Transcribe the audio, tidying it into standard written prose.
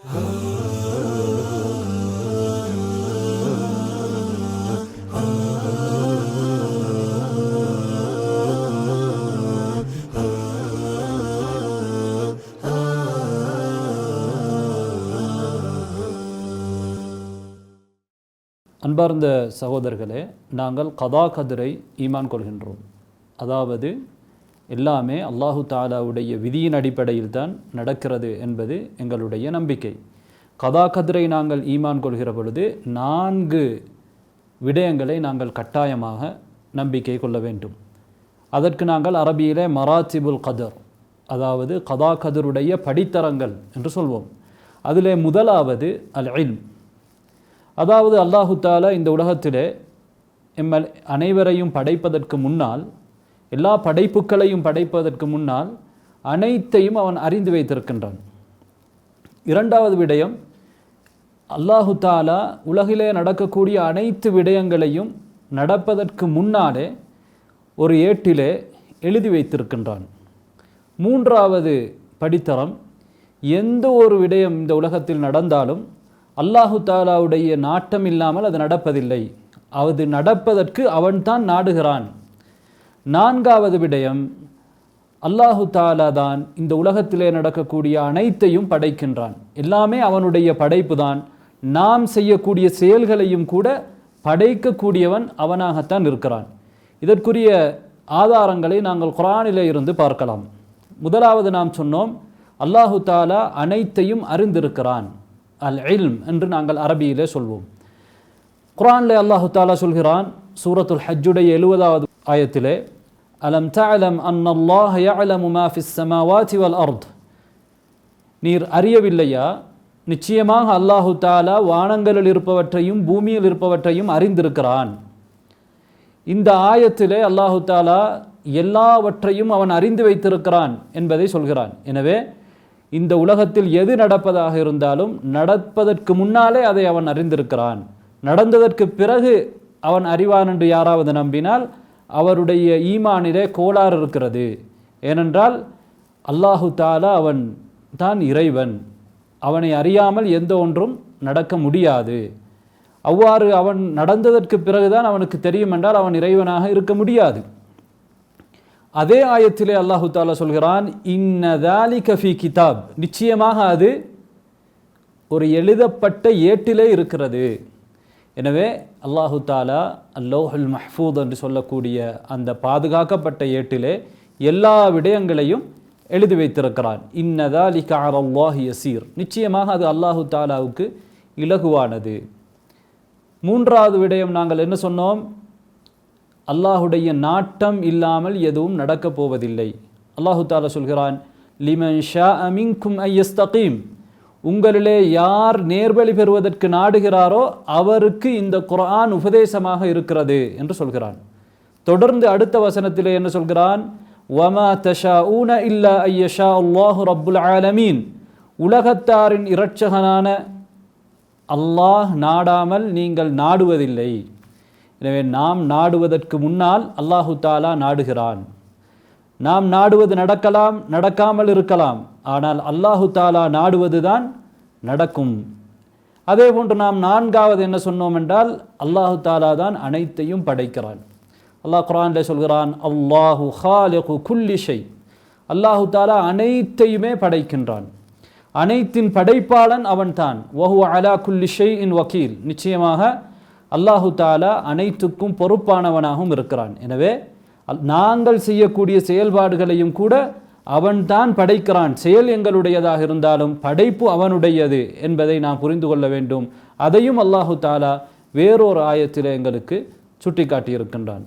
அன்பார்ந்த சகோதரர்களே, நாங்கள் கதா கதிரை ஈமான் கொள்கின்றோம். அதாவது எல்லாமே அல்லாஹு தாலாவுடைய விதியின் அடிப்படையில் தான் நடக்கிறது என்பது எங்களுடைய நம்பிக்கை. கதா கதிரை நாங்கள் ஈமான் கொள்கிற பொழுது 4 விடயங்களை நாங்கள் கட்டாயமாக நம்பிக்கை கொள்ள வேண்டும். அதற்கு நாங்கள் அரபியிலே மராத்திபுல் கதர், அதாவது கதா கதிருடைய படித்தரங்கள் என்று சொல்வோம். அதிலே முதலாவது அல் இல்ம். அதாவது அல்லாஹு தாலா இந்த உலகத்திலே அனைவரையும் படைப்பதற்கு முன்னால், எல்லா படைப்புகளையும் படைப்பதற்கு முன்னால் அனைத்தையும் அவன் அறிந்து வைத்திருக்கின்றான். இரண்டாவது விடயம், அல்லாஹு தாலா உலகிலே நடக்கக்கூடிய அனைத்து விடயங்களையும் நடப்பதற்கு முன்னாலே ஒரு ஏட்டிலே எழுதி வைத்திருக்கின்றான். மூன்றாவது படித்தரம், எந்த ஒரு விடயம் இந்த உலகத்தில் நடந்தாலும் அல்லாஹு தாலாவுடைய நாட்டம் இல்லாமல் அது நடப்பதில்லை. அது நடப்பதற்கு அவன்தான் நாடுகிறான். நான்காவது விடயம், அல்லாஹு தாலா தான் இந்த உலகத்திலே நடக்கக்கூடிய அனைத்தையும் படைக்கின்றான். எல்லாமே அவனுடைய படைப்பு தான். நாம் செய்யக்கூடிய செயல்களையும் கூட படைக்கக்கூடியவன் அவனாகத்தான் இருக்கிறான். இதற்குரிய ஆதாரங்களை நாங்கள் குர்ஆனிலே இருந்து பார்க்கலாம். முதலாவது நாம் சொன்னோம், அல்லாஹு தாலா அனைத்தையும் அறிந்திருக்கிறான். அல் இல்ம் என்று நாங்கள் அரபியிலே சொல்வோம். குர்ஆனிலே அல்லாஹு தாலா சொல்கிறான், சூரத்துல் ஹஜ்ஜுடைய 70வது ஆயத்திலே, அலம் தஅலம் அன்னல்லாஹ யஅலமு மா ஃபிஸ் ஸமாவாதி வல் அர்த். நீர் அறியவில்லையா, நிச்சயமாக அல்லாஹு தாலா வானங்களில் இருப்பவற்றையும் பூமியில் இருப்பவற்றையும் அறிந்திருக்கிறான். இந்த ஆயத்திலே அல்லாஹு தாலா எல்லாவற்றையும் அவன் அறிந்து வைத்திருக்கிறான் என்பதை சொல்கிறான். எனவே இந்த உலகத்தில் எது நடப்பதாக இருந்தாலும் நடப்பதற்கு முன்னாலே அதை அவன் அறிந்திருக்கிறான். நடந்ததற்கு பிறகு அவன் அறிவான் என்று யாராவது நம்பினால் அவருடைய ஈமானிலே கோளாறு இருக்கிறது. ஏனென்றால் அல்லாஹு தாலா அவன் தான் இறைவன். அவனை அறியாமல் எந்த ஒன்றும் நடக்க முடியாது. அவ்வாறு அவன் நடந்ததற்கு பிறகுதான் அவனுக்கு தெரியும் என்றால் அவன் இறைவனாக இருக்க முடியாது. அதே ஆயத்திலே அல்லாஹு தாலா சொல்கிறான், இன்ன தாலிக ஃபீ கிதாப். நிச்சயமாக அது ஒரு எழுதப்பட்ட ஏட்டிலே இருக்கிறது. எனவே அல்லாஹு தாலா அல்லௌஹுல் மஹ்ஃபூத் என்று சொல்லக்கூடிய அந்த பாதுகாக்கப்பட்ட ஏட்டிலே எல்லா விடயங்களையும் எழுதி வைத்திருக்கிறான். இன்ன தாலிக அலல்லாஹி யஸீர். நிச்சயமாக அது அல்லாஹு தாலாவுக்கு இலகுவானது. மூன்றாவது விடயம் நாங்கள் என்ன சொன்னோம்? அல்லாஹுடைய நாட்டம் இல்லாமல் எதுவும் நடக்கப் போவதில்லை. அல்லாஹு தாலா சொல்கிறான், லிமன் ஷாஅ மின்கும் அன் யஸ்தகீம். உங்களிலே யார் நேர்வழி பெறுவதற்கு நாடுகிறாரோ அவருக்கு இந்த குர்ஆன் உபதேசமாக இருக்கிறது என்று சொல்கிறான். தொடர்ந்து அடுத்த வசனத்திலே என்ன சொல்கிறான்? வமா தஷாஊன இல்லா அன் யஷா அல்லாஹு ரப்புல் ஆலமீன். உலகத்தாரின் இரட்சகனான அல்லாஹ் நாடாமல் நீங்கள் நாடுவதில்லை. எனவே நாம் நாடுவதற்கு முன்னால் அல்லாஹு தாலா நாடுகிறான். நாம் நாடுவது நடக்கலாம், நடக்காமல் இருக்கலாம். ஆனால் அல்லாஹு தாலா நாடுவது தான் நடக்கும். அதே போன்று நாம் நான்காவது என்ன சொன்னோம் என்றால், அல்லாஹு தாலா தான் அனைத்தையும் படைக்கிறான். அல்லாஹ் குர்ஆனிலே சொல்கிறான், அல்லாஹு ஹாலிகு குல்லி ஷை. அல்லாஹு தாலா அனைத்தையுமே படைக்கின்றான். அனைத்தின் படைப்பாளன் அவன்தான். வஹுவ அலா குல்லி ஷைஇன் வக்கீல். நிச்சயமாக அல்லாஹு தாலா அனைத்துக்கும் பொறுப்பானவனாகவும் இருக்கிறான். எனவே நாங்கள் செய்யக்கூடிய செயல்பாடுகளையும் கூட அவன்தான் படைக்கிறான். செயல் எங்களுடையதாக இருந்தாலும் படைப்பு அவனுடையது என்பதை நாம் புரிந்து கொள்ள வேண்டும். அதையும் அல்லாஹு தாலா வேறொரு ஆயத்திலே எங்களுக்கு சுட்டி காட்டியிருக்கின்றான்.